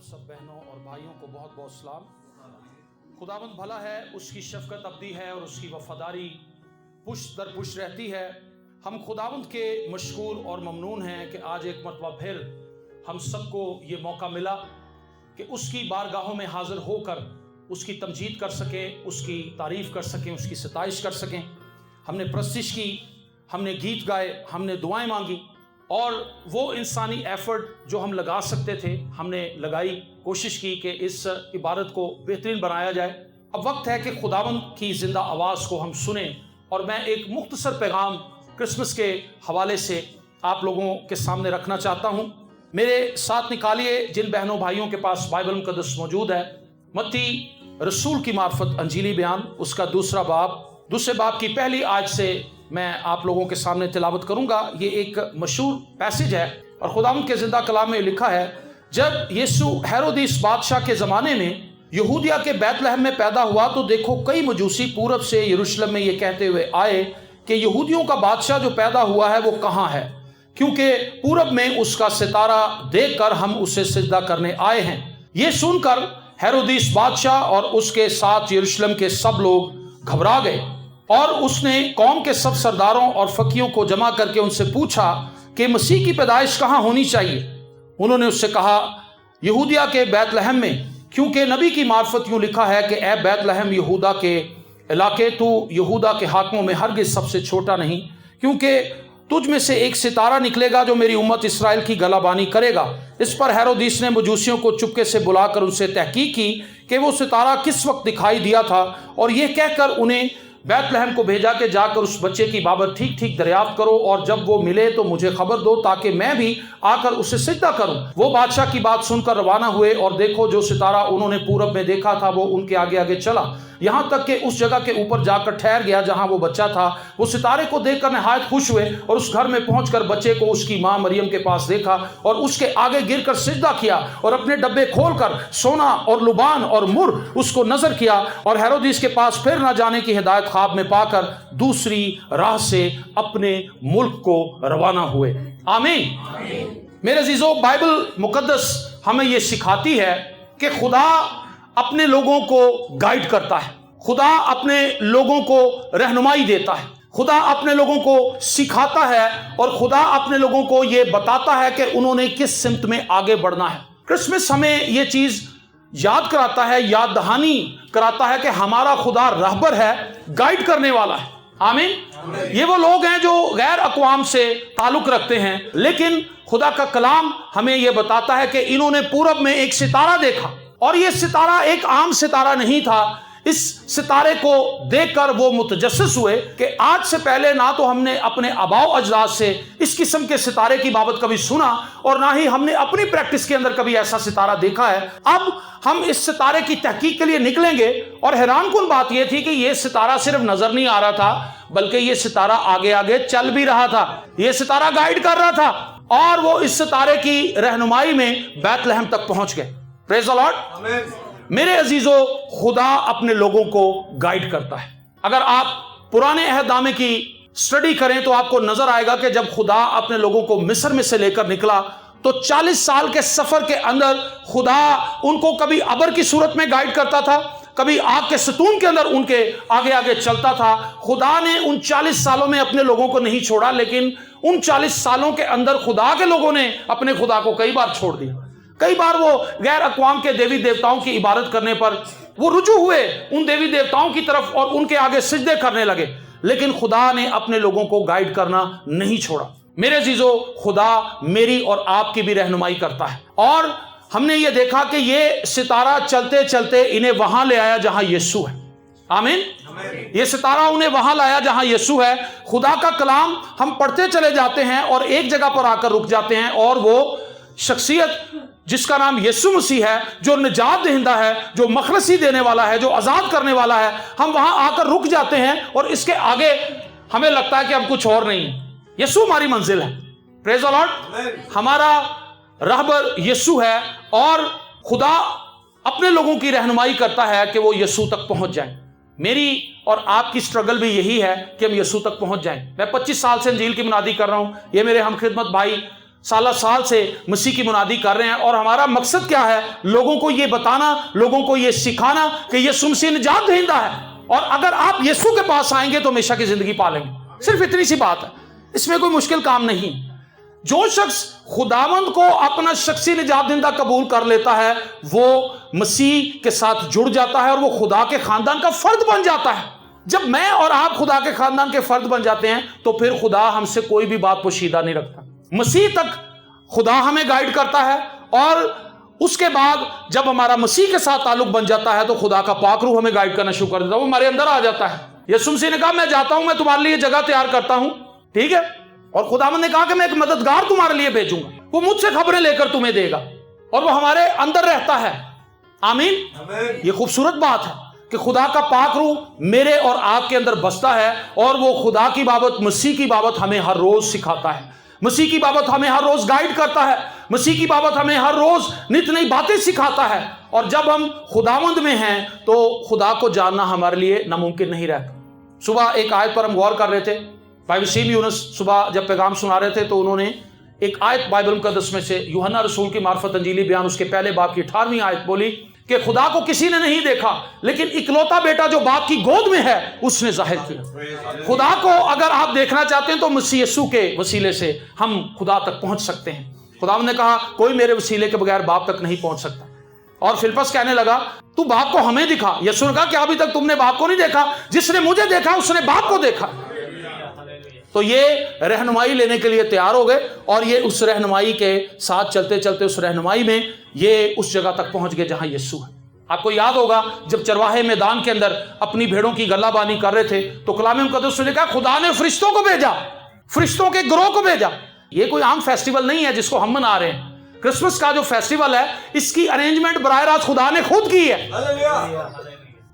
سب بہنوں اور بھائیوں کو بہت بہت سلام۔ خداوند بھلا ہے، اس کی شفقت ابدی ہے اور اس کی وفاداری پشت در پشت رہتی ہے۔ ہم خداوند کے مشکور اور ممنون ہیں کہ آج ایک مرتبہ پھر ہم سب کو یہ موقع ملا کہ اس کی بارگاہوں میں حاضر ہو کر اس کی تمجید کر سکیں، اس کی تعریف کر سکیں، اس کی ستائش کر سکیں۔ ہم نے پرستش کی، ہم نے گیت گائے، ہم نے دعائیں مانگی، اور وہ انسانی ایفرٹ جو ہم لگا سکتے تھے ہم نے لگائی، کوشش کی کہ اس عبادت کو بہترین بنایا جائے۔ اب وقت ہے کہ خداوند کی زندہ آواز کو ہم سنیں، اور میں ایک مختصر پیغام کرسمس کے حوالے سے آپ لوگوں کے سامنے رکھنا چاہتا ہوں۔ میرے ساتھ نکالیے جن بہنوں بھائیوں کے پاس بائبل مقدس موجود ہے، متی رسول کی معرفت انجیلی بیان، اس کا دوسرے باب کی پہلی آیت سے میں آپ لوگوں کے سامنے تلاوت کروں گا۔ یہ ایک مشہور پیسج ہے اور خداوند کے زندہ کلام میں لکھا ہے، جب یسوع ہیرودیس بادشاہ کے زمانے میں یہودیہ کے بیت لحم میں پیدا ہوا تو دیکھو کئی مجوسی پورب سے یروشلم میں یہ کہتے ہوئے آئے کہ یہودیوں کا بادشاہ جو پیدا ہوا ہے وہ کہاں ہے، کیونکہ پورب میں اس کا ستارہ دیکھ کر ہم اسے سجدہ کرنے آئے ہیں۔ یہ سن کر ہیرودیس بادشاہ اور اس کے ساتھ یروشلم کے سب لوگ گھبرا گئے، اور اس نے قوم کے سب سرداروں اور فقیوں کو جمع کر کے ان سے پوچھا کہ مسیح کی پیدائش کہاں ہونی چاہیے۔ انہوں نے اس سے کہا، یہودیہ کے بیت لحم میں، کیونکہ نبی کی معرفت یوں لکھا ہے کہ اے بیت لحم یہودا کے علاقے، تو یہودا کے حاکموں میں ہرگز سب سے چھوٹا نہیں، کیونکہ تجھ میں سے ایک ستارہ نکلے گا جو میری امت اسرائیل کی گلہ بانی کرے گا۔ اس پر ہیرودیس نے مجوسیوں کو چپکے سے بلا کر ان سے تحقیق کی کہ وہ ستارہ کس وقت دکھائی دیا تھا، اور یہ کہہ کر انہیں بیت لحم کو بھیجا کہ جا کر اس بچے کی بابت ٹھیک ٹھیک دریافت کرو، اور جب وہ ملے تو مجھے خبر دو تاکہ میں بھی آ کر اسے سجدہ کروں۔ وہ بادشاہ کی بات سن کر روانہ ہوئے، اور دیکھو جو ستارہ انہوں نے پورب میں دیکھا تھا وہ ان کے آگے آگے چلا، یہاں تک کہ اس جگہ کے اوپر جا کر ٹھہر گیا جہاں وہ بچہ تھا۔ وہ ستارے کو دیکھ کر نہایت خوش ہوئے، اور اس گھر میں پہنچ کر بچے کو اس کی ماں مریم کے پاس دیکھا، اور اس کے آگے گر کر سجدہ کیا، اور اپنے ڈبے کھول کر سونا اور لبان اور مر اس کو نظر کیا، اور ہیرودیس کے پاس پھر نہ جانے کی ہدایت خواب میں پا کر دوسری راہ سے اپنے ملک کو روانہ ہوئے۔ آمین۔ میرے عزیزو، بائبل مقدس ہمیں یہ سکھاتی ہے کہ خدا اپنے لوگوں کو گائیڈ کرتا ہے، خدا اپنے لوگوں کو رہنمائی دیتا ہے، خدا اپنے لوگوں کو سکھاتا ہے، اور خدا اپنے لوگوں کو یہ بتاتا ہے کہ انہوں نے کس سمت میں آگے بڑھنا ہے۔ کرسمس ہمیں یہ چیز یاد کراتا ہے، یاد دہانی کراتا ہے کہ ہمارا خدا رہبر ہے، گائیڈ کرنے والا ہے۔ آمین۔ یہ وہ لوگ ہیں جو غیر اقوام سے تعلق رکھتے ہیں، لیکن خدا کا کلام ہمیں یہ بتاتا ہے کہ انہوں نے پورب میں ایک ستارہ دیکھا، اور یہ ستارہ ایک عام ستارہ نہیں تھا۔ اس ستارے کو دیکھ کر وہ متجسس ہوئے کہ آج سے پہلے نہ تو ہم نے اپنے آباء و اجداد سے اس قسم کے ستارے کی بابت کبھی سنا، اور نہ ہی ہم نے اپنی پریکٹس کے اندر کبھی ایسا ستارہ دیکھا ہے۔ اب ہم اس ستارے کی تحقیق کے لیے نکلیں گے، اور حیران کن بات یہ تھی کہ یہ ستارہ صرف نظر نہیں آ رہا تھا، بلکہ یہ ستارہ آگے آگے چل بھی رہا تھا، یہ ستارہ گائیڈ کر رہا تھا، اور وہ اس ستارے کی رہنمائی میں بیت لحم تک پہنچ گئے۔ پریز دی لارڈ۔ میرے عزیزو، خدا اپنے لوگوں کو گائیڈ کرتا ہے۔ اگر آپ پرانے عہد نامے کی سٹڈی کریں تو آپ کو نظر آئے گا کہ جب خدا اپنے لوگوں کو مصر میں سے لے کر نکلا تو 40 سال کے سفر کے اندر خدا ان کو کبھی ابر کی صورت میں گائیڈ کرتا تھا، کبھی آگ کے ستون کے اندر ان کے آگے آگے چلتا تھا۔ خدا نے ان 40 سالوں میں اپنے لوگوں کو نہیں چھوڑا، لیکن ان 40 سالوں کے اندر خدا کے لوگوں نے اپنے خدا کو کئی بار چھوڑ دیا۔ کئی بار وہ غیر اقوام کے دیوی دیوتاؤں کی عبادت کرنے پر وہ رجوع ہوئے ان دیوی دیوتاؤں کی طرف، اور ان کے آگے سجدے کرنے لگے، لیکن خدا نے اپنے لوگوں کو گائیڈ کرنا نہیں چھوڑا۔ میرے عزیزو، خدا میری اور آپ کی بھی رہنمائی کرتا ہے، اور ہم نے یہ دیکھا کہ یہ ستارہ چلتے چلتے انہیں وہاں لے آیا جہاں یسوع ہے۔ آمین۔ یہ ستارہ انہیں وہاں لایا جہاں یسوع ہے۔ خدا کا کلام ہم پڑھتے چلے جاتے ہیں اور ایک جگہ پر آ کر رک جاتے ہیں، اور وہ شخصیت جس کا نام یسوع مسیح ہے، جو نجات دہندہ ہے، جو مخلصی دینے والا ہے، جو آزاد کرنے والا ہے، ہم وہاں آ کر رک جاتے ہیں، اور اس کے آگے ہمیں لگتا ہے کہ اب کچھ اور نہیں۔ یسوع ہماری منزل ہے۔ پریز دی لارڈ۔ ہمارا رہبر یسوع ہے، اور خدا اپنے لوگوں کی رہنمائی کرتا ہے کہ وہ یسوع تک پہنچ جائیں۔ میری اور آپ کی سٹرگل بھی یہی ہے کہ ہم یسوع تک پہنچ جائیں۔ میں 25 سال سے انجیل کی منادی کر رہا ہوں، یہ میرے ہم خدمت بھائی साल साल से मसीह की मुनादी कर रहे हैं, और हमारा मकसद क्या है? लोगों को ये बताना, लोगों को ये सिखाना कि यीशु मसीह निजात दहिंदा है, और अगर आप यीशु के पास आएंगे तो हमेशा की जिंदगी पालेंगे। सिर्फ इतनी सी बात है, इसमें कोई मुश्किल काम नहीं। जो शख्स खुदावंद को अपना शख्सी निजात दहिंदा कबूल कर लेता है, वो मसीह के साथ जुड़ जाता है और वो खुदा के खानदान का फर्द बन जाता है। जब मैं और आप खुदा के खानदान के फर्द बन जाते हैं तो फिर खुदा हमसे कोई भी बात पोशीदा नहीं रखता। मसीह तक खुदा हमें गाइड करता है, और उसके बाद जब हमारा मसीह के साथ ताल्लुक बन जाता है तो खुदा का पाक रूह हमें गाइड करना शुरू कर देता है, वो हमारे अंदर आ जाता है। यीशु मसीह ने कहा मैं जाता हूं, मैं तुम्हारे लिए जगह तैयार करता हूं, ठीक है, और खुदावंद ने कहा कि मैं एक मददगार तुम्हारे लिए भेजूंगा, वो मुझसे खबरें लेकर तुम्हें देगा, और वो हमारे अंदर रहता है। आमीन। ये खूबसूरत बात है कि खुदा का पाक रूह मेरे और आपके अंदर बसता है, और वो खुदा की बाबत, मसीह की बाबत हमें हर रोज सिखाता है, मसीह की बाबत हमें हर रोज गाइड करता है, मसीह की बाबत हमें हर रोज नित नई बातें सिखाता है। और जब हम खुदावंद में हैं तो खुदा को जानना हमारे लिए नामुमकिन नहीं रहता। सुबह एक आयत पर हम गौर कर रहे थे, भाई वसीम यूनुस सुबह जब पैगाम सुना रहे थे तो उन्होंने एक आयत बाइबल मुकद्दस में से यूहन्ना रसूल की मार्फत अंजीली बयान उसके पहले बाब की 18वीं आयत बोली कि खुदा को किसी ने नहीं देखा, लेकिन इकलौता बेटा जो बाप की गोद में है उसने जाहिर किया। खुदा को अगर आप देखना चाहते हैं तो मसीह यीशु के वसीले से हम खुदा तक पहुंच सकते हैं। खुदावंद ने कहा कोई मेरे वसीले के बगैर बाप तक नहीं पहुंच सकता। और फिलिप्पस कहने लगा तू बाप को हमें दिखा। यीशु ने कहा क्या अभी तक तुमने बाप को नहीं देखा? जिसने मुझे देखा उसने बाप को देखा। तो ये रहनुमाई लेने के लिए तैयार हो गए, और ये उस रहनुमाई के साथ चलते चलते उस रहनुमाई में ये उस जगह तक पहुंच गए जहां यीशु है। आपको याद होगा जब चरवाहे मैदान के अंदर अपनी भेड़ों की गल्लाबानी कर रहे थे तो कलाम मुकद्दस ने कहा खुदा ने फरिश्तों को भेजा, फरिश्तों के गिरोह को भेजा। ये कोई आम फेस्टिवल नहीं है जिसको हम मना रहे हैं। क्रिसमस का जो फेस्टिवल है इसकी अरेंजमेंट बराह रास्त खुदा ने खुद की है।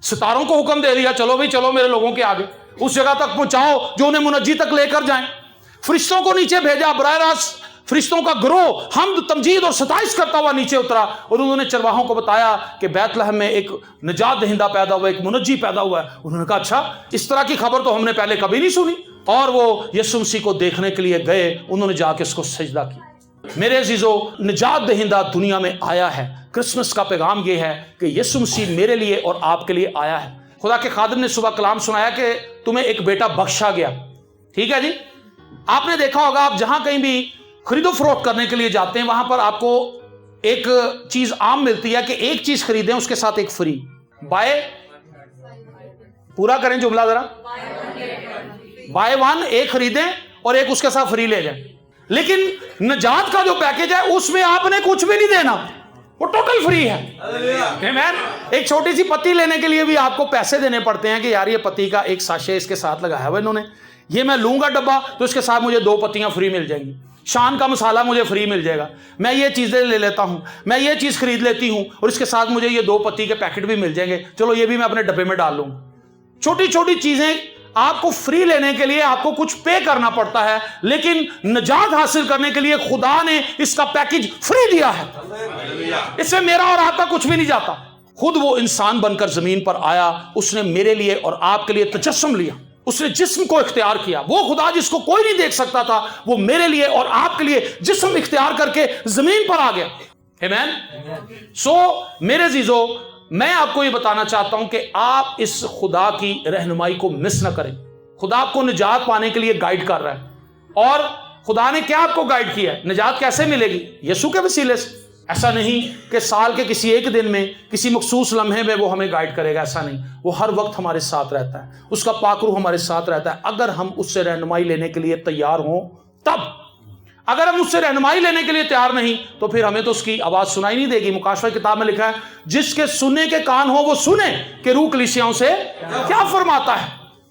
सितारों को हुक्म दे दिया चलो भाई चलो मेरे लोगों के आगे उस जगह तक पहुंचाओ जो उन्हें मुनज्जी तक लेकर जाएं। फरिश्तों को नीचे भेजा, बराह रास्त फरिश्तों का गिरोह हमद तमजीद और सताइश करता हुआ नीचे उतरा, और उन्होंने चरवाहों को बताया कि बैतलहम में एक निजात दहिंदा पैदा हुआ, एक मुनज्जी पैदा हुआ है। उन्होंने कहा अच्छा, इस तरह की खबर तो हमने पहले कभी नहीं सुनी। और वो यीशु मसीह को देखने के लिए गए, उन्होंने जाके उसको सजदा किया। मेरे अजीजों, निजात दहिंदा दुनिया में आया है। क्रिसमस का पैगाम यह है कि यीशु मसीह मेरे लिए और आपके लिए आया है। खुदा के खादिम ने सुबह कलाम सुनाया कि तुम्हें एक बेटा बख्शा गया। ठीक है जी, आपने देखा होगा आप जहां कहीं भी खरीदो फरोख्त करने के लिए जाते हैं वहां पर आपको एक चीज आम मिलती है कि एक चीज खरीदें उसके साथ एक फ्री। बाय, पूरा करें जुमला जरा, बाय वन, एक खरीदें और एक उसके साथ फ्री ले जाएं। लेकिन निजात का जो पैकेज है उसमें आपने कुछ भी नहीं देना, वो टोटल फ्री है। आमीन। एक छोटी सी पत्ती लेने के लिए भी आपको पैसे देने पड़ते हैं कि यार ये पत्ती का एक साशे इसके साथ लगाया हुआ इन्होंने, ये मैं लूंगा डब्बा तो इसके साथ मुझे 2 पत्तियां फ्री मिल जाएंगी, शान का मसाला मुझे फ्री मिल जाएगा, मैं ये चीजें ले लेता हूं, मैं ये चीज खरीद लेती हूं और इसके साथ मुझे ये 2 पत्ती के पैकेट भी मिल जाएंगे, चलो ये भी मैं अपने डब्बे में डाल लूंगा। छोटी छोटी चीजें आपको फ्री लेने के लिए आपको कुछ पे करना पड़ता है, लेकिन निजात हासिल करने के लिए खुदा ने इसका पैकेज फ्री दिया है। इसमें मेरा और आपका कुछ भी नहीं जाता। खुद वो इंसान बनकर जमीन पर आया, उसने मेरे लिए और आपके लिए तजस्सुम लिया, उसने जिस्म को इख्तियार किया। वो खुदा जिसको कोई नहीं देख सकता था वो मेरे लिए और आपके लिए जिस्म इख्तियार करके जमीन पर आ गया। आमीन। सो मेरे अजीजों, मैं आपको ये बताना चाहता हूं कि आप इस खुदा की रहनुमाई को मिस ना करें। खुदा आपको निजात पाने के लिए गाइड कर रहा है। और खुदा ने क्या आपको गाइड किया है? निजात कैसे मिलेगी? यीशु के वसीले से। ऐसा नहीं कि साल के किसी एक दिन में किसी मखसूस लम्हे में वो हमें गाइड करेगा, ऐसा नहीं। वो हर वक्त हमारे साथ रहता है, उसका पाक रूह हमारे साथ रहता है, अगर हम उससे रहनुमाई लेने के लिए तैयार हों तब। अगर हम उससे रहनुमाई लेने के लिए तैयार नहीं तो फिर हमें तो उसकी आवाज सुनाई नहीं देगी। मुकाशवा किताब में लिखा है जिसके सुनने के कान हो वो सुने कि रूह कलीसियाओं से क्या फरमाता है।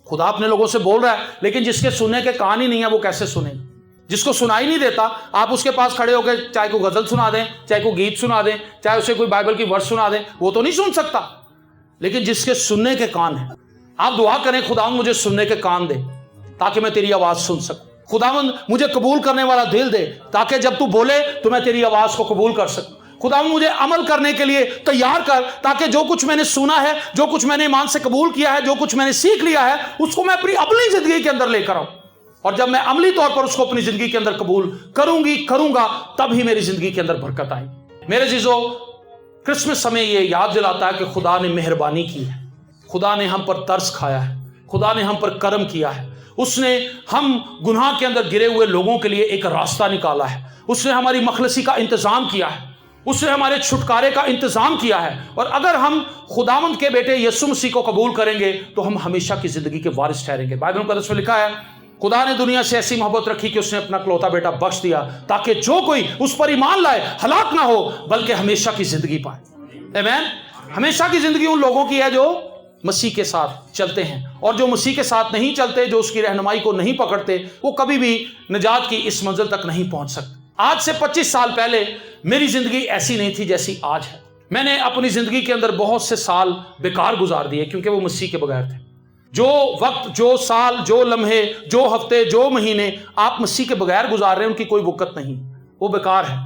खुदा अपने लोगों से बोल रहा है, लेकिन जिसके सुनने के कान ही नहीं है वो कैसे सुने? जिसको सुनाई नहीं देता, आप उसके पास खड़े होकर चाहे को गजल सुना दें, चाहे को गीत सुना दें, चाहे उसे कोई बाइबल की वर्स सुना दें, वो तो नहीं सुन सकता। लेकिन जिसके सुनने के कान है, आप दुआ करें खुदावंद मुझे सुनने के कान दे ताकि मैं तेरी आवाज सुन सकूं। खुदावंद मुझे कबूल करने वाला दिल दे ताकि जब तू बोले तो मैं तेरी आवाज को कबूल कर सकूं। खुदावंद मुझे अमल करने के लिए तैयार कर ताकि जो कुछ मैंने सुना है, जो कुछ मैंने ईमान से कबूल किया है, जो कुछ मैंने सीख लिया है, उसको मैं अपनी अपनी जिंदगी के अंदर लेकर आऊं। और जब मैं अमली तौर पर उसको अपनी जिंदगी के अंदर कबूल करूंगा, तब ही मेरी जिंदगी के अंदर बरकत आई। मेरे अजीजों, क्रिसमस हमें ये याद दिलाता है कि खुदा ने मेहरबानी की है, खुदा ने हम पर तरस खाया है, खुदा ने हम पर करम किया है। उसने हम गुनाह के अंदर गिरे हुए लोगों के लिए एक रास्ता निकाला है। उसने हमारी मखलसी का इंतजाम किया है, उसने हमारे छुटकारे का इंतजाम किया है। और अगर हम खुदावंद के बेटे यीशु मसीह को कबूल करेंगे तो हम हमेशा की जिंदगी के वारिस ठहरेंगे। बाइबल मुकद्दस में लिखा है, खुदा ने दुनिया से ऐसी मोहब्बत रखी कि उसने अपना इकलौता बेटा बख्श दिया, ताकि जो कोई उस पर ईमान लाए हलाक ना हो बल्कि हमेशा की जिंदगी पाए। आमीन। हमेशा की जिंदगी उन लोगों की है जो मसीह के साथ चलते हैं, और जो मसीह के साथ नहीं चलते, जो उसकी रहनुमाई को नहीं पकड़ते, वो कभी भी निजात की इस मंजिल तक नहीं पहुंच सकते। आज से 25 साल पहले मेरी जिंदगी ऐसी नहीं थी जैसी आज है। मैंने अपनी जिंदगी के अंदर बहुत से साल बेकार गुजार दिए क्योंकि वो मसीह के बगैर थे। जो वक्त, जो साल, जो लम्हे, जो हफ्ते, जो महीने आप मसीह के बगैर गुजार रहे हैं, उनकी कोई वक़्त नहीं, वो बेकार है।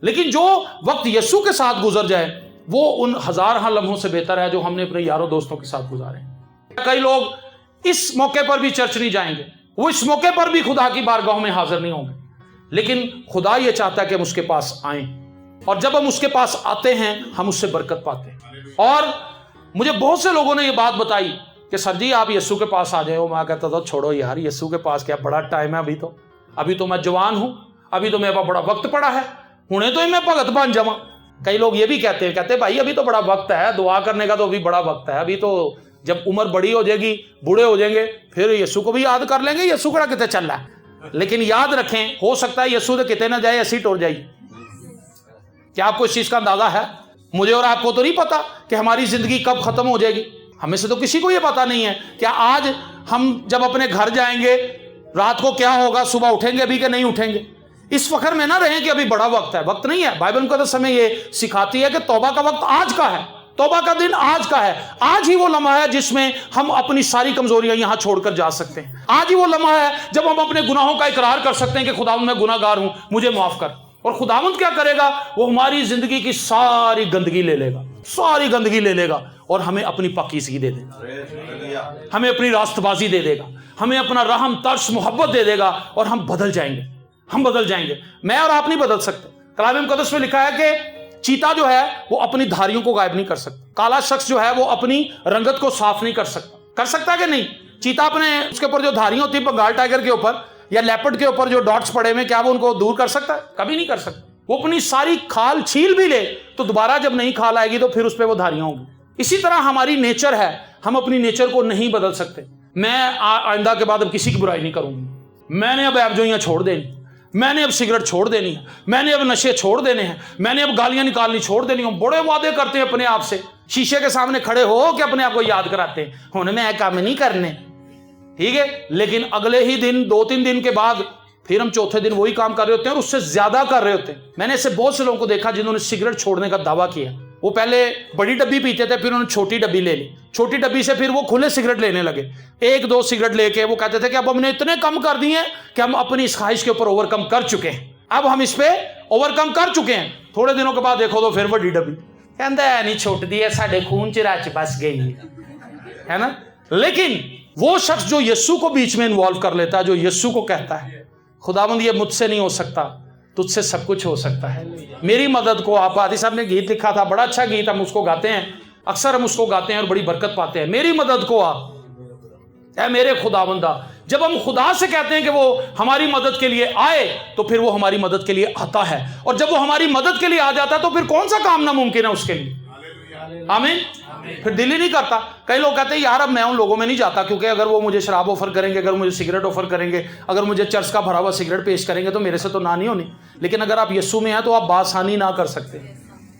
लेकिन जो वक्त यीशु के साथ गुजर जाए वो उन हज़ार लम्हों से बेहतर है जो हमने अपने यारों दोस्तों के साथ गुजारे। कई लोग इस मौके पर भी चर्च नहीं जाएंगे, वो इस मौके पर भी खुदा की बारगाहों में हाजिर नहीं होंगे, लेकिन खुदा ये चाहता है कि हम उसके पास आएं, और जब हम उसके पास आते हैं हम उससे बरकत पाते हैं। और मुझे बहुत से लोगों ने ये बात बताई कि सर जी आप यीशु के पास आ जाए। मैं कहता था छोड़ो यार, यीशु के पास क्या, बड़ा टाइम है, अभी तो मैं जवान हूं, अभी तो मेरे पास बड़ा वक्त पड़ा है, हुणे तो ही मैं भगत बन जावा। कई लोग ये भी कहते भाई अभी तो बड़ा वक्त है, दुआ करने का तो अभी बड़ा वक्त है, अभी तो जब उम्र बड़ी हो जाएगी, बूढ़े हो जाएंगे, फिर यीशु को भी याद कर लेंगे, यीशु कड़ा कितने चल रहा है। लेकिन याद रखें, हो सकता है यीशु तो कितने ना जाए, ऐसी टूट जाएगी। क्या आपको इस चीज का अंदाजा है? मुझे और आपको तो नहीं पता कि हमारी जिंदगी कब खत्म हो जाएगी, हमें से तो किसी को यह पता नहीं है। क्या आज हम जब अपने घर जाएंगे रात को क्या होगा, सुबह उठेंगे अभी कि नहीं उठेंगे? इस फखर में ना रहें कि अभी बड़ा वक्त है, वक्त नहीं है। बाइबल मुकद्दस हमें ये सिखाती है कि तौबा का वक्त आज का है, तौबा का दिन आज का है। आज ही वो लम्हा है जिसमें हम अपनी सारी कमजोरियां यहां छोड़कर जा सकते हैं। आज ही वो लम्हा है जब हम अपने गुनाहों का इकरार कर सकते हैं कि खुदावंद मैं गुनाहगार हूं, मुझे माफ कर। और खुदावंद क्या करेगा, वो हमारी जिंदगी की सारी गंदगी ले लेगा, सारी गंदगी ले लेगा, और हमें अपनी पाकीज़गी दे देगा, हमें अपनी रास्तबाजी दे देगा, हमें अपना रहम, तरस, मोहब्बत दे देगा, और हम बदल जाएंगे, हम बदल जाएंगे। मैं और आप नहीं बदल सकते। कलाम मुकद्दस में लिखा है कि चीता जो है वो अपनी धारियों को गायब नहीं कर सकता, काला शख्स जो है वो अपनी रंगत को साफ नहीं कर सकता। कर सकता है कि नहीं? चीता अपने उसके ऊपर जो धारियां होती है, बंगाल टाइगर के ऊपर या लेपर्ड के ऊपर जो डॉट्स पड़े हुए, क्या वो उनको दूर कर सकता है? कभी नहीं कर सकता। वो अपनी सारी खाल छील भी ले तो दोबारा जब नई खाल आएगी तो फिर उस पर वो धारियां होंगी। इसी तरह हमारी नेचर है, हम अपनी नेचर को नहीं बदल सकते। मैं आइंदा के बाद अब किसी की बुराई नहीं करूंगी, मैंने अब ऐबजोइयां छोड़ देनी, मैंने अब सिगरेट छोड़ देनी है, मैंने अब नशे छोड़ देने हैं, मैंने अब गालियां निकालनी छोड़ देनी है। बड़े वादे करते हैं अपने आप से, शीशे के सामने खड़े हो कि अपने आप को याद कराते हैं, होने में काम नहीं करने, ठीक है। लेकिन अगले ही दिन, 2-3 दिन के बाद फिर हम चौथे दिन वही काम कर रहे होते हैं और उससे ज्यादा कर रहे होते हैं। मैंने ऐसे बहुत से लोगों को देखा जिन्होंने सिगरेट छोड़ने का दावा किया। वो पहले बड़ी डब्बी पीते थे, फिर उन्होंने छोटी डब्बी ले ली, छोटी डब्बी से फिर वो खुले सिगरेट लेने लगे। 1-2 सिगरेट लेके वो कहते थे कि अब हमने इतने कम कर दिए हैं कि हम अपनी इस ख्वाहिश के ऊपर ओवरकम कर चुके हैं, अब हम इस पे ओवरकम कर चुके हैं। थोड़े दिनों के बाद देखो तो फिर बड़ी डब्बी, कहता है नहीं छोट दी है, साढ़े खून च रच बस गई है ना। लेकिन वो शख्स जो यीशु को बीच में इन्वॉल्व कर लेता है, जो यीशु को कहता है खुदावंद ये मुझसे नहीं हो सकता, तुझसे सब कुछ हो सकता है, मेरी मदद को आप। आदि साहब ने गीत लिखा था, बड़ा अच्छा गीत, हम उसको गाते हैं, अक्सर हम उसको गाते हैं और बड़ी बरकत पाते हैं। मेरी मदद को आप, ऐ मेरे खुदावंदा। जब हम खुदा से कहते हैं कि वो हमारी मदद के लिए आए तो फिर वो हमारी मदद के लिए आता है, और जब वो हमारी मदद के लिए आ जाता है तो फिर कौन सा काम नामुमकिन है उसके लिए? आमीन। फिर दिल ही नहीं करता। कई लोग कहते हैं यार अब मैं उन लोगों में नहीं जाता, क्योंकि अगर वो मुझे शराब ऑफर करेंगे, अगर मुझे सिगरेट ऑफर करेंगे, अगर मुझे चर्च का भरा हुआ सिगरेट पेश करेंगे तो मेरे से तो ना नहीं होनी। लेकिन अगर आप यीशु में हैं तो आप बासानी ना कर सकते।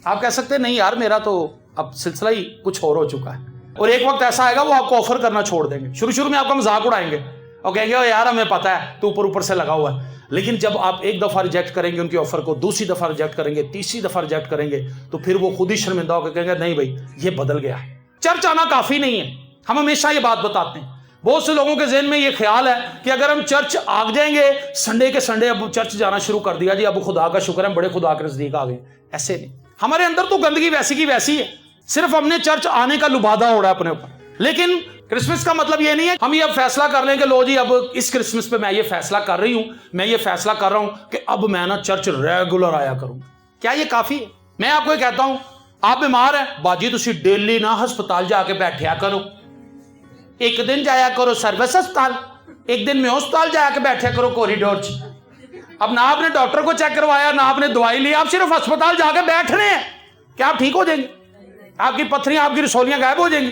आप कह सकते नहीं यार मेरा तो अब सिलसिला ही कुछ और हो चुका है, और एक वक्त ऐसा आएगा वो आपको ऑफर करना छोड़ देंगे। शुरू में आपका मजाक उड़ाएंगे और कहेंगे यार हमें पता है तू ऊपर से लगा हुआ है। लेकिन जब आप एक दफा रिजेक्ट करेंगे उनकी ऑफर को, दूसरी दफा रिजेक्ट करेंगे, तीसरी दफा रिजेक्ट करेंगे, तो फिर वो खुद ही शर्मिंदा होकर कहेंगे नहीं भाई ये बदल गया है, चर्च आना काफी नहीं है। हम हमेशा ये बात बताते हैं। बहुत से लोगों के ज़हन में ये ख्याल है कि अगर हम चर्च आ जाएंगे संडे के संडे, अब चर्च जाना शुरू कर दिया जी, अब खुदा का शुक्र है बड़े खुदा के नजदीक आ गए। ऐसे नहीं, हमारे अंदर तो गंदगी वैसी की वैसी है, सिर्फ हमने चर्च आने का लुभादा ओढ़ा अपने ऊपर। लेकिन क्रिसमस का मतलब ये नहीं है हम ये अब फैसला कर लें कि लो जी अब इस क्रिसमस पे मैं ये फैसला कर रही हूं, मैं ये फैसला कर रहा हूं कि अब मैं ना चर्च रेगुलर आया करूं। क्या ये काफी है? मैं आपको ये कहता हूं, आप बीमार है बाजी तुसी डेली ना हस्पताल जाके बैठा करो, एक दिन जाया करो सर्विस हस्पताल, एक दिन में हस्पताल जाके बैठा करो कॉरिडोर च। अब ना आपने डॉक्टर को चेक करवाया ना आपने दवाई ली, आप सिर्फ अस्पताल जाके बैठ रहे हैं, क्या आप ठीक हो जाएंगे? आपकी पत्थरियां आपकी रसोलियां गायब हो जाएंगी।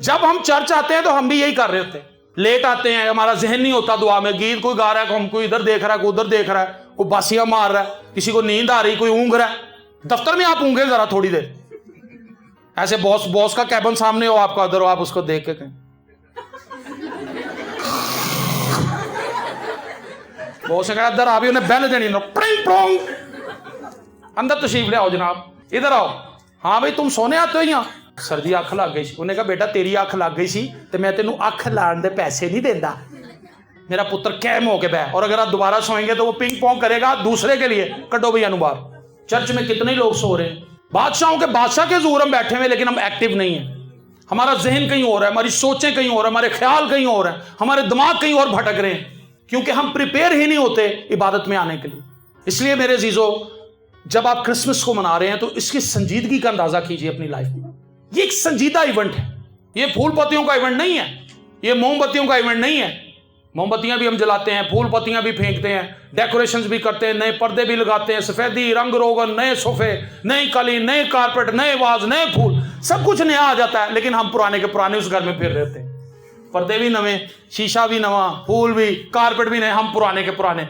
जब हम चर्च आते हैं तो हम भी यही कर रहे होते हैं, लेट आते हैं, हमारा जहन नहीं होता दुआ में, गीत कोई गा रहा है, कोई इधर देख रहा है, कोई उधर देख रहा है, कोई बासियां मार रहा है, किसी को नींद आ रही, कोई ऊँघ रहा है। दफ्तर में आप ऊँघे जरा थोड़ी देर, ऐसे बॉस का कैबिन सामने हो आपका, उधर आप उसको देख के कहें बॉस ने कहा इधर आ भी, उन्हें बेल देनी, अंदर तशरीफ ले आओ जनाब, इधर आओ। हाँ भाई तुम सोने आते हो यहाँ? सर जी अख लग गई सी। उन्हें कहा बेटा तेरी अख लग गई सी तो मैं तेनू अख लाने दे पैसे नहीं देता, मेरा पुत्र कैम होके बह, और अगर आप दोबारा सोएंगे तो वो पिंग पोंग करेगा दूसरे के लिए, कटो भैया बाहर। चर्च में कितने लोग सो रहे हैं, बादशाहों के बादशाह के ज़ूर हम बैठे हुए, लेकिन हम एक्टिव नहीं है, हमारा जहन कहीं और है, हमारी सोचें कहीं और है, हमारे ख्याल कहीं और है, हमारे दिमाग कहीं और भटक रहे हैं, क्योंकि हम प्रिपेयर ही नहीं होते इबादत में आने के लिए। इसलिए मेरे जीजो, जब आप क्रिसमस को मना रहे हैं तो इसकी संजीदगी का अंदाजा कीजिए अपनी लाइफ में। ये एक संजीदा इवेंट है, ये फूल पत्तियों का इवेंट नहीं है, ये मोमबत्तियों का इवेंट नहीं है। मोमबत्तियां भी हम जलाते हैं, फूल पत्तियां भी फेंकते हैं, डेकोरेशंस भी करते हैं, नए पर्दे भी लगाते हैं, सफेदी रंग रोगन, नए सोफे, नई कालीन, नए कारपेट, नए वाज, नए फूल, सब कुछ नया आ जाता है, लेकिन हम पुराने के पुराने उस घर में फिर रहते हैं। पर्दे भी नवे, शीशा भी नवा, फूल भी, कारपेट भी नए, हम पुराने के पुराने,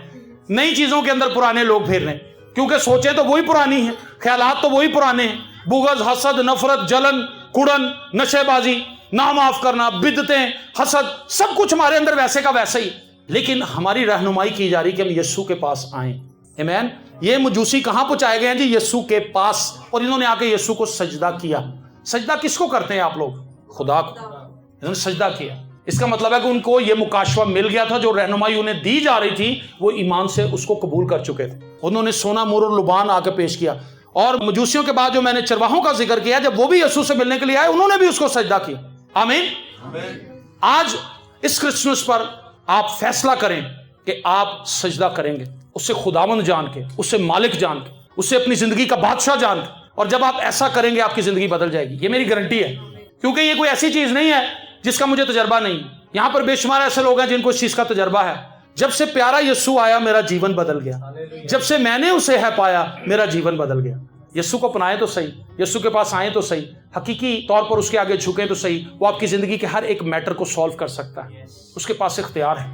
नई चीजों के अंदर पुराने लोग फिर रहे हैं, क्योंकि सोचे तो वही पुरानी है, ख्यालात तो वही पुराने हैं। बुगज, हसद, नफरत, जलन, कुड़न, नशेबाजी, ना माफ करना, बिदतें, हसद, सब कुछ हमारे अंदर वैसे का वैसे ही, लेकिन हमारी रहनुमाई की जा रही कि हम यीशु के पास आएं। आमीन। ये मजूसी कहां पहुंचाए गए हैं जी? यीशु के पास, और इन्होंने आके यीशु को सजदा किया। सजदा किसको करते हैं आप लोग? खुदा को। इन्होंने सजदा किया, इसका मतलब है कि उनको ये मुकाशवा मिल गया था, जो रहनुमाई उन्हें दी जा रही थी वो ईमान से उसको कबूल कर चुके थे। उन्होंने सोना, मुर और लुबान आके पेश किया। और मजूसियों के बाद जो मैंने चरवाहों का जिक्र किया, जब वो भी यीशु से मिलने के लिए आए, उन्होंने भी उसको सजदा किया। आमीन। आज इस क्रिसमस पर आप फैसला करें कि आप सजदा करेंगे, उससे खुदावंद जान के, उससे मालिक जान के, उससे अपनी जिंदगी का बादशाह जान के, और जब आप ऐसा करेंगे आपकी जिंदगी बदल जाएगी। ये मेरी गारंटी है, क्योंकि ये कोई ऐसी चीज नहीं है जिसका मुझे तजर्बा नहीं। यहां पर बेशुमार ऐसे लोग हैं जिनको इस चीज का तजर्बा है। जब से प्यारा यीशु आया मेरा जीवन बदल गया, जब से मैंने उसे है पाया मेरा जीवन बदल गया। यीशु को अपनाएं तो सही, यीशु के पास आए तो सही, हकीकी तौर पर उसके आगे झुकें तो सही। वो आपकी जिंदगी के हर एक मैटर को सॉल्व कर सकता है, उसके पास इख्तियार है।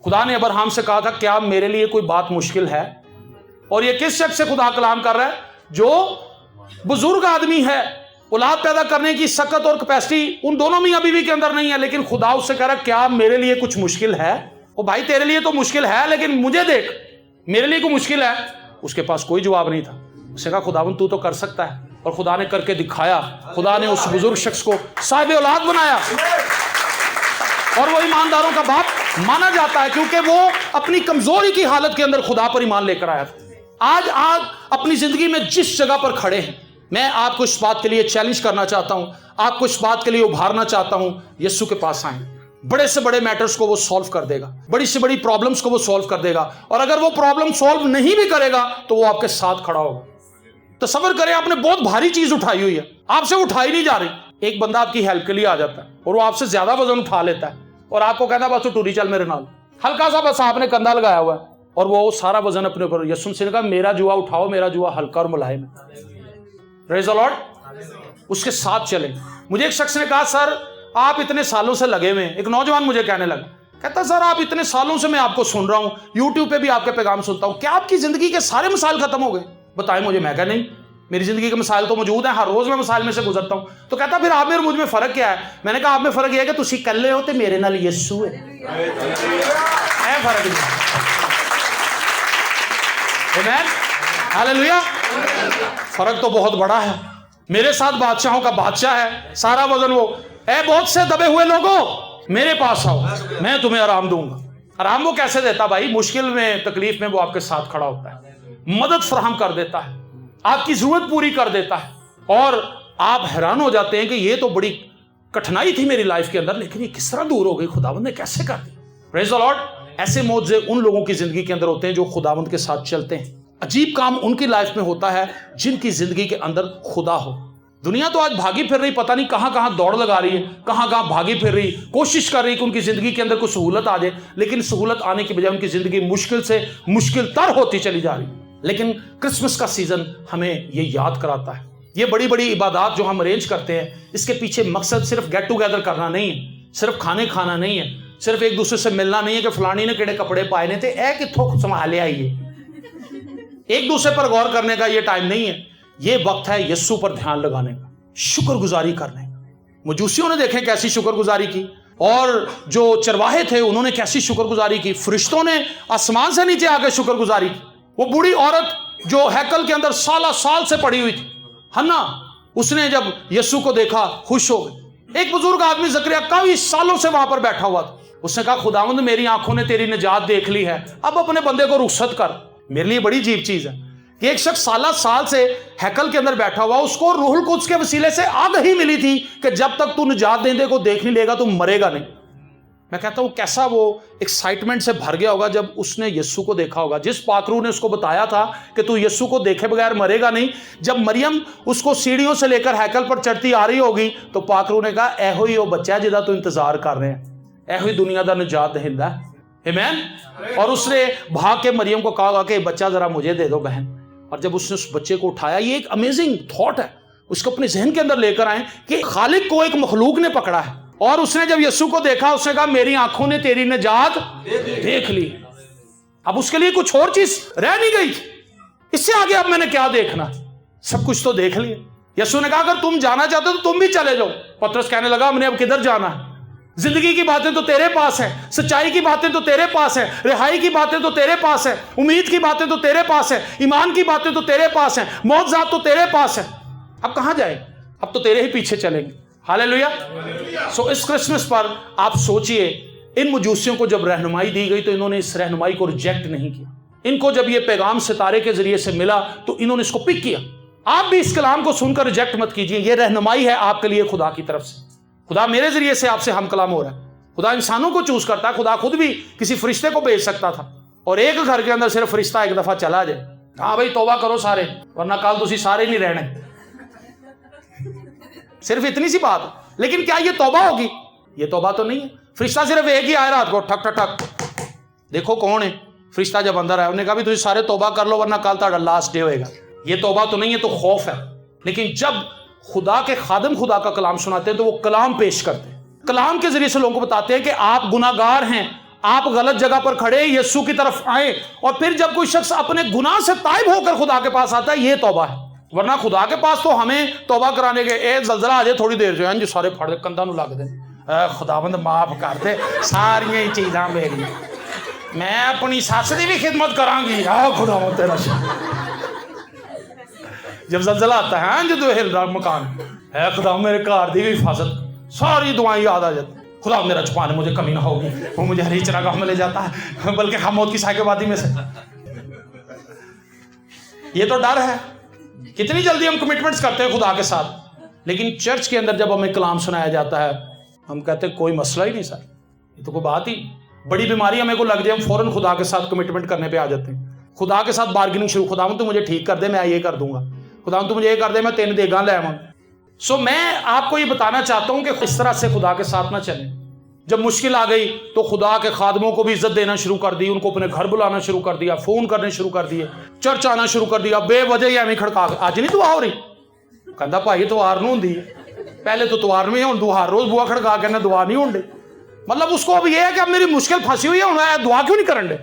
खुदा ने अब्राहम से कहा था क्या मेरे लिए कोई बात मुश्किल है? और ये किस शख्स से खुदा कलाम कर रहा है? जो बुजुर्ग आदमी है, औलाद पैदा करने की सकत और कैपेसिटी उन दोनों में अभी भी के अंदर नहीं है, लेकिन खुदा उससे कह रहा है क्या मेरे लिए कुछ मुश्किल है? ओ भाई तेरे लिए तो मुश्किल है, लेकिन मुझे देख, मेरे लिए कोई मुश्किल है? उसके पास कोई जवाब नहीं था। उसने कहा खुदावन तू तो कर सकता है, और खुदा ने करके दिखाया। खुदा ने उस बुजुर्ग शख्स को साहिब औलाद बनाया, और वो ईमानदारों का बाप माना जाता है, क्योंकि वो अपनी कमजोरी की हालत के अंदर खुदा पर ईमान लेकर आया था। आज आप अपनी जिंदगी में जिस जगह पर खड़े हैं, मैं आपको इस बात के लिए चैलेंज करना चाहता हूं, आपको इस बात के लिए उभारना चाहता हूं, यीशु के पास आएं। बड़े से बड़े मैटर्स को वो सॉल्व कर देगा, बड़ी से बड़ी प्रॉब्लम्स को वो सॉल्व कर देगा, और अगर वो प्रॉब्लम सॉल्व नहीं भी करेगा तो वो आपके साथ खड़ा होगा। तसव्वुर करें आपने बहुत भारी चीज उठाई हुई है, आपसे उठाई नहीं जा रही। एक बंदा आपकी हेल्प के लिए आ जाता है और वो आपसे ज्यादा वजन उठा लेता है, और आपको कहता है बस तू टूरी चल मेरे नाल, हल्का सा बस आपने कंधा लगाया हुआ है, और वो सारा वजन अपने ऊपर। यीशु ने कहा मेरा जुआ उठाओ, मेरा जुआ हल्का और मुलायम है। Praise the Lord. उसके साथ चले। मुझे एक शख्स ने कहा सर आप इतने सालों से लगे हुए हैं, एक नौजवान मुझे कहने लगा, कहता सर आप इतने सालों से मैं आपको सुन रहा हूं, यूट्यूब पे भी आपके पैगाम सुनता हूं, क्या आपकी जिंदगी के सारे मसाइल खत्म हो गए? बताएं मुझे। मैं कहा नहीं, मेरी जिंदगी के मसाइल तो मौजूद हैं, हर रोज मैं मसाइल में से गुजरता हूं। तो कहता फिर आप में और मुझ में फर्क क्या है? मैंने कहा आप में फर्क यह है कि तुसी कल्ले हो ते मेरे नाल यीशु है, फर्क नहीं। आमीन, हालेलुया। फर्क तो बहुत बड़ा है। मेरे साथ बादशाहों का बादशाह है, सारा वजन वो। ए बहुत से दबे हुए लोगों मेरे पास आओ, मैं तुम्हें आराम दूंगा। आराम वो कैसे देता भाई? मुश्किल में, तकलीफ में वो आपके साथ खड़ा होता है, मदद फराहम कर देता है, आपकी जरूरत पूरी कर देता है, और आप हैरान हो जाते हैं कि ये तो बड़ी कठिनाई थी मेरी लाइफ के अंदर, लेकिन ये किस तरह दूर हो गई, खुदावंद ने कैसे कर दी। Praise the Lord. ऐसे मौजे उन लोगों की जिंदगी के अंदर होते हैं जो खुदावंद के साथ चलते हैं। अजीब काम उनकी लाइफ में होता है जिनकी जिंदगी के अंदर खुदा हो। दुनिया तो आज भागी फिर रही, पता नहीं कहां कहां दौड़ लगा रही है, कहां कहां भागी फिर रही, कोशिश कर रही कि उनकी जिंदगी के अंदर कोई सहूलत आ जाए, लेकिन सहूलत आने की बजाय उनकी जिंदगी मुश्किल से मुश्किल तर होती चली जा रही। लेकिन क्रिसमस का सीजन हमें ये याद कराता है, ये बड़ी बड़ी इबादत जो हम अरेंज करते हैं, इसके पीछे मकसद सिर्फ गेट टुगेदर करना नहीं है, सिर्फ खाने खाना नहीं है, सिर्फ एक दूसरे से मिलना नहीं है कि फलानी ने केड़े कपड़े पाए ने थे ए किथों संभाले आइए। एक दूसरे पर गौर करने का ये टाइम नहीं है। ये वक्त है यीशु पर ध्यान लगाने का, शुक्रगुजारी करने का। मजूसियों ने देखें कैसी शुक्रगुजारी की, और जो चरवाहे थे उन्होंने कैसी शुक्रगुजारी की। फरिश्तों ने आसमान से नीचे आकर शुक्रगुजारी की। वो बूढ़ी औरत जो हैकल के अंदर साल से पड़ी हुई थी, हन्ना, उसने जब यीशु को देखा खुश हो गई। एक बुजुर्ग आदमी जकरिया कई सालों से वहां पर बैठा हुआ था, उसने कहा खुदावंद मेरी आंखों ने तेरी निजात देख ली है, अब अपने बंदे को रुखसत कर। मेरे लिए बड़ी अजीब चीज है कि एक शख्स साल से हैकल के अंदर बैठा हुआ, उसको रूहुल कुद्स के वसीले से आगाही मिली थी कि जब तक तू निजात देने को देख नहीं लेगा तू मरेगा नहीं। मैं कहता हूं कैसा वो एक्साइटमेंट से भर गया होगा जब उसने यीशु को देखा होगा, जिस पाकरू ने उसको बताया था कि तू यीशु को देखे बगैर मरेगा नहीं। जब मरियम उसको सीढ़ियों से लेकर हैकल पर चढ़ती आ रही होगी तो पाकरू ने कहा एहो ही वो बच्चा है जिदा तू इंतजार कर रहे हैं, एहो ही दुनिया का निजात दहिंदा है। आमीन। और उसने भाग के मरियम को कहा कि बच्चा जरा मुझे दे दो बहन। और जब उसने उस बच्चे को उठाया, ये एक अमेजिंग थॉट है, उसको अपने जहन के अंदर लेकर आए कि खालिक को एक मखलूक ने पकड़ा है। और उसने जब यीशु को देखा उसने कहा मेरी आंखों ने तेरी निजात देख ली। अब उसके लिए कुछ और चीज रह नहीं गई, इससे आगे अब मैंने क्या देखना, सब कुछ तो देख लिया। यीशु ने कहा अगर तुम जाना चाहते हो तो तुम भी चले जाओ। पतरस कहने लगा हमने अब किधर जाना है, जिंदगी की बातें तो तेरे पास है, सच्चाई की बातें तो तेरे पास है, रिहाई की बातें तो तेरे पास है, उम्मीद की बातें तो तेरे पास है, ईमान की बातें तो तेरे पास है, मौत जात तो तेरे पास है। अब कहां जाए, अब तो तेरे ही पीछे चलेंगे। हालेलुया। सो इस क्रिसमस पर आप सोचिए, इन मजूसियों को जब रहनुमाई दी गई तो इन्होंने इस रहनुमाई को रिजेक्ट नहीं किया। इनको जब ये पैगाम सितारे के जरिए से मिला तो इन्होंने इसको पिक किया। आप भी इस कलाम को सुनकर रिजेक्ट मत कीजिए, ये रहनुमाई है आपके लिए खुदा की तरफ से। खुदा मेरे जरिए से आपसे हम कलाम हो रहा है। खुदा इंसानों को चूज करता है, खुदा खुद भी किसी फरिश्ते को भेज सकता था और एक घर के अंदर सिर्फ फरिश्ता एक दफा चला जाए, हाँ भाई तौबा करो सारे वरना कल तुसी सारे नहीं रहने, सिर्फ इतनी सी बात। लेकिन क्या ये तौबा होगी? ये तौबा तो नहीं है। फरिश्ता सिर्फ एक ही आया रात को, ठक ठक ठक, देखो कौन है। फरिश्ता जब अंदर आया उन्हें कहा भी तुझे सारे तौबा कर लो वरना कल ताड़ा लास्ट डे होएगा। ये तौबा तो नहीं है, तो खौफ है। लेकिन जब खुदा के खादिम खुदा का कलाम सुनाते हैं तो वो कलाम पेश करते हैं, कलाम के जरिए से लोगों को बताते हैं कि आप गुनाहगार हैं, आप गलत जगह पर खड़े, यीशु की तरफ आए। और फिर जब कोई शख्स अपने गुनाह से ताइब होकर खुदा के पास आता है, ये तौबा है। वरना खुदा के पास तो हमें तौबा कराने के ए जलजला आ जाए थोड़ी देर जो है सारे फड़ कंधा नूं लग दे, खुदावंद माफ कर दे सारियां ही चीज़ां मेरी, मैं अपनी सस की भी खिदमत करांगी, खुदावंद तेरा जब जलजला आता है जो हिल रहा मकान है, खुदा मेरे घर की भी हिफाजत, सारी दुआएं याद आ जाती, खुदा मेरा छुपाने मुझे कमी ना होगी, वो मुझे हरी चरागाह में ले जाता है बल्कि खामोद की साइकोवादी में से। ये तो डर है। कितनी जल्दी हम कमिटमेंट्स करते हैं खुदा के साथ, लेकिन चर्च के अंदर जब हमें कलाम सुनाया जाता है हम कहते हैं कोई मसला ही नहीं सर, ये तो कोई बात ही, बड़ी बीमारी हमें को लग जाए हम फौरन खुदा के साथ कमिटमेंट करने पे आ जाते हैं। खुदा के साथ बार्गेनिंग शुरू, खुदा तू मुझे ठीक कर दे मैं ये कर दूंगा, खुदा तू मुझे ये कर दे मैं 3 देगा ले आऊंगा। सो मैं आपको ये बताना चाहता हूं कि इस तरह से खुदा के साथ ना चलें। जब मुश्किल आ गई तो खुदा के खादमों को भी इज्जत देना शुरू कर दी, उनको अपने घर बुलाना शुरू कर दिया, फोन करने शुरू कर दिए, चर्च आना शुरू कर दिया, बेवजह ही एवं खड़का। आज नहीं दुआ हो रही, कहता भाई तुहार नहीं होंगी, पहले तो तुहार में हुण दुआ रोज बुआ खड़का के दुआ नहीं होंगे। मतलब उसको अब यह है कि अब मेरी मुश्किल फंसी हुई है, हुण दुआ क्यों नहीं करन दे,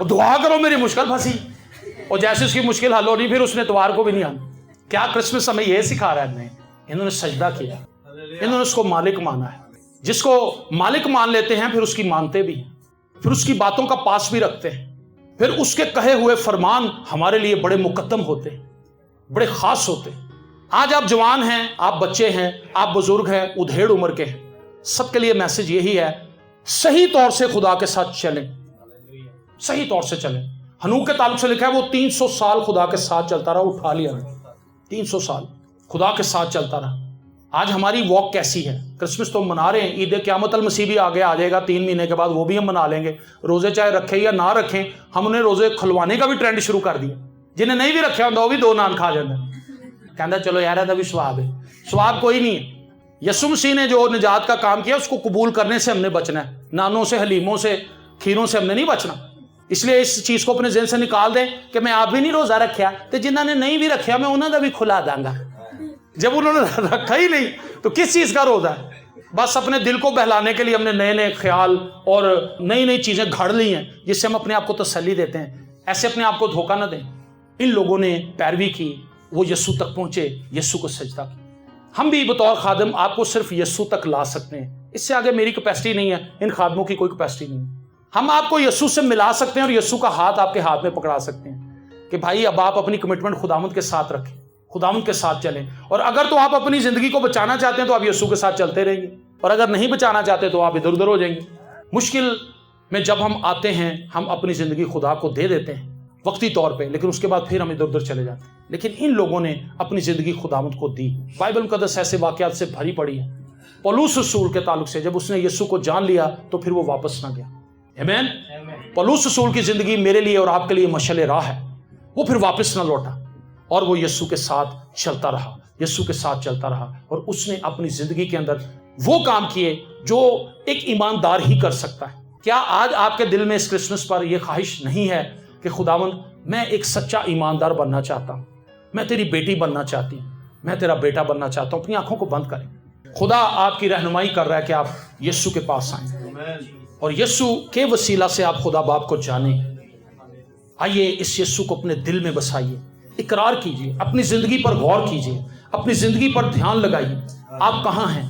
दुआ करो मेरी मुश्किल फंसी। और जैसे उसकी मुश्किल हल होनी फिर उसने इतवार को भी नहीं आना। क्या क्रिसमस हमें यह सिखा रहा है? इन्होंने सजदा किया, इन्होंने उसको मालिक माना है। जिसको मालिक मान लेते हैं फिर उसकी मानते भी हैं, फिर उसकी बातों का पास भी रखते हैं, फिर उसके कहे हुए फरमान हमारे लिए बड़े मुकद्दम होते हैं, बड़े खास होते हैं। आज आप जवान हैं, आप बच्चे हैं, आप बुजुर्ग हैं, उधेड़ उम्र के हैं, सबके लिए मैसेज यही है, सही तौर से खुदा के साथ चलें, सही तौर से चलें। हनूक के ताल्लुक से लिखा है वो 300 साल खुदा के साथ चलता रहा, उठा लिया 300 साल। खुदा के साथ चलता रहा। आज हमारी वॉक कैसी है? क्रिसमस तो हम मना रहे हैं, ईद क़यामत अल मसीह भी आगे आ जाएगा 3 महीने के बाद, वो भी हम मना लेंगे। रोज़े चाहे रखें या ना रखें, हमने रोज़े खुलवाने का भी ट्रेंड शुरू कर दिया। जिन्हें नहीं भी रखे होंगे वो भी 2 नान खा जाते हैं, कहता चलो यार ऐसा भी स्वाब है। स्वाब कोई नहीं है। यसु मसीह ने जो निजात का काम किया उसको कबूल करने से हमने बचना है, नानों से, हलीमों से, खीरों से हमने नहीं बचना। इसलिए इस चीज़ को अपने ज़हन से निकाल दें कि मैं आप भी नहीं रोज़ा रखा, तो जिन्होंने नहीं भी रखा मैं उन्होंने भी खुला दूंगा। जब उन्होंने रखा ही नहीं तो किस चीज़ का रोज़ा है? बस अपने दिल को बहलाने के लिए हमने नए नए ख्याल और नई नई चीज़ें घड़ ली हैं जिससे हम अपने आप को तसल्ली देते हैं। ऐसे अपने आप को धोखा न दें। इन लोगों ने पैरवी की, वो यस्सु तक पहुँचे, यस्सु को सजदा किया। हम भी बतौर खादम आपको सिर्फ यस्सु तक ला सकते हैं, इससे आगे मेरी कैपेसिटी नहीं है, इन खादमों की कोई कैपेसिटी नहीं। हम आपको यस्सु से मिला सकते हैं और यस्सु का हाथ आपके हाथ में पकड़ा सकते हैं कि भाई अब आप अपनी कमिटमेंट खुदावंद के साथ रखें, खुदावंद के साथ चलें। और अगर तो आप अपनी ज़िंदगी को बचाना चाहते हैं तो आप यस्सु के साथ चलते रहेंगे, और अगर नहीं बचाना चाहते तो आप इधर उधर हो जाएंगे। मुश्किल में जब हम आते हैं हम अपनी ज़िंदगी खुदा को दे देते हैं वक्ती तौर पे, लेकिन उसके बाद फिर हम इधर उधर चले जाते हैं। लेकिन इन लोगों ने अपनी ज़िंदगी खुदावंद को दी। बाइबल मुकद्दस ऐसे वाक़यात से भरी पड़ी है। पौलुस रसूल के ताल्लुक से जब उसने यस्सु को जान लिया तो फिर वो वापस ना गया। आमीन। पौलुस रसूल की ज़िंदगी मेरे लिए और आपके लिए मशाल राह है। वो फिर वापस ना लौटा और वो यस्सु के साथ चलता रहा, यस्सु के साथ चलता रहा, और उसने अपनी ज़िंदगी के अंदर वो काम किए जो एक ईमानदार ही कर सकता है। क्या आज आपके दिल में इस क्रिसमस पर यह ख्वाहिश नहीं है कि खुदावंद मैं एक सच्चा ईमानदार बनना चाहता हूँ, मैं तेरी बेटी बनना चाहती हूँ, मैं तेरा बेटा बनना चाहता हूँ? अपनी आंखों को बंद करें। खुदा आपकी रहनुमाई कर रहा है कि आप यस्सु के पास आएं और यस्सु के वसीला से आप खुदा बाप को जानें। आइए इस यस्सु को अपने दिल में बसाइए, इकरार कीजिए, अपनी ज़िंदगी पर गौर कीजिए, अपनी ज़िंदगी पर ध्यान लगाइए। आप कहाँ हैं?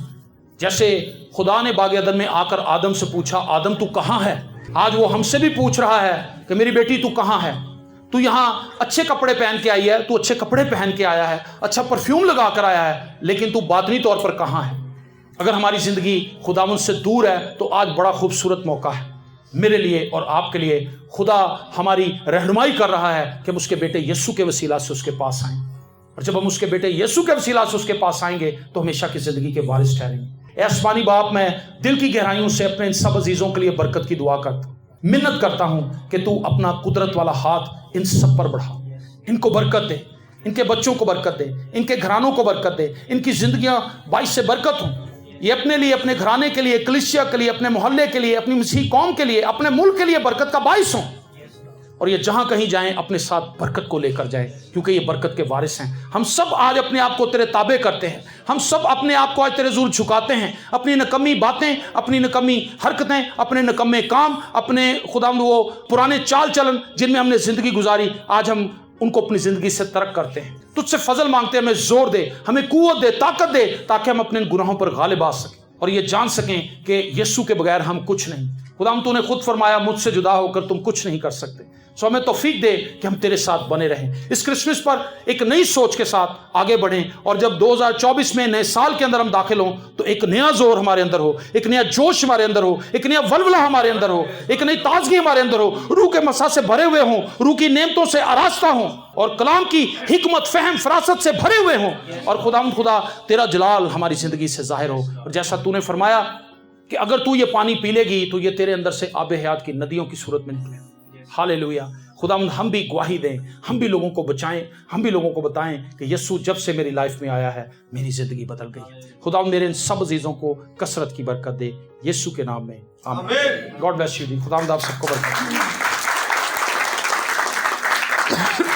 जैसे खुदा ने बाग अदन में आकर आदम से पूछा, आदम तू कहाँ है? आज वो हमसे भी पूछ रहा है कि मेरी बेटी तू कहाँ है? तू यहाँ अच्छे कपड़े पहन के आई है, तू अच्छे कपड़े पहन के आया है, अच्छा परफ्यूम लगा कर आया है, लेकिन तू बातनी तौर पर कहाँ है? अगर हमारी ज़िंदगी खुदावंद से दूर है तो आज बड़ा खूबसूरत मौका है मेरे लिए और आपके लिए। खुदा हमारी रहनुमाई कर रहा है कि हम उसके बेटे यस्सु के वसीला से उसके पास आएं, और जब हम उसके बेटे यस्सु के वसीला से उसके पास आएंगे तो हमेशा की ज़िंदगी के वारिस ठहरेंगे। आसमानी बाप, मैं दिल की गहराइयों से अपने इन सब अजीज़ों के लिए बरकत की दुआ करता हूँ, मिन्नत करता हूँ कि तू अपना कुदरत वाला हाथ इन सब पर बढ़ा, इनको बरकत दे, इनके बच्चों को बरकत दे, इनके घरानों को बरकत दे, इनकी ज़िंदगियाँ बाइस से बरकत हों। ये अपने लिए, अपने घराने के लिए, कलीसिया के लिए, अपने मोहल्ले के लिए, अपनी मसीही कौम के लिए, अपने मुल्क के लिए बरकत का बाइस हों, और ये जहां कहीं जाएं अपने साथ बरकत को लेकर जाएं, क्योंकि ये बरकत के वारिस हैं। हम सब आज अपने आप को तेरे ताबे करते हैं, हम सब अपने आप को आज तेरे ज़ुर झुकाते हैं। अपनी नकम्मी बातें, अपनी नकम्मी हरकतें, अपने नकम्मे काम, अपने खुदावंद वो पुराने चाल चलन जिनमें हमने ज़िंदगी गुजारी, आज हम उनको अपनी ज़िंदगी से तर्क करते हैं। तुझसे फजल मांगते हैं, हमें जोर दे, हमें कुव्वत दे, ताकत दे, ताकि हम अपने गुनाहों पर गालिब आ सकें और ये जान सकें कि यस्सु के बगैर हम कुछ नहीं। खुदावंद तूने खुद फरमाया, मुझसे जुदा होकर तुम कुछ नहीं कर सकते। सो हमें तौफीक दे कि हम तेरे साथ बने रहें। इस क्रिसमस पर एक नई सोच के साथ आगे बढ़ें, और जब 2024 में नए साल के अंदर हम दाखिल हों तो एक नया जोर हमारे अंदर हो, एक नया जोश हमारे अंदर हो, एक नया वलवला हमारे अंदर हो, एक नई ताजगी हमारे अंदर हो, रूह के मसा से भरे हुए हों, रूह की नेमतों से आरास्ता हों, और कलाम की हिकमत, फहम, फरासत से भरे हुए हों, और खुदा तेरा जलाल हमारी ज़िंदगी से जाहिर हो। और जैसा तूने फरमाया कि अगर तू ये पानी पी लेगी तो ये तेरे अंदर से आब हयात की नदियों की सूरत में निकले। हालेलुया। खुदावंद हम भी गवाही दें, हम भी लोगों को बचाएं, हम भी लोगों को बताएं कि यस्सु जब से मेरी लाइफ में आया है मेरी ज़िंदगी बदल गई है। खुदावंद मेरे इन सब अजीज़ों को कसरत की बरकत दे, यस्सु के नाम में आमीन। गॉड ब्लेस यू जी। खुदावंद आप सबको बरकत दे।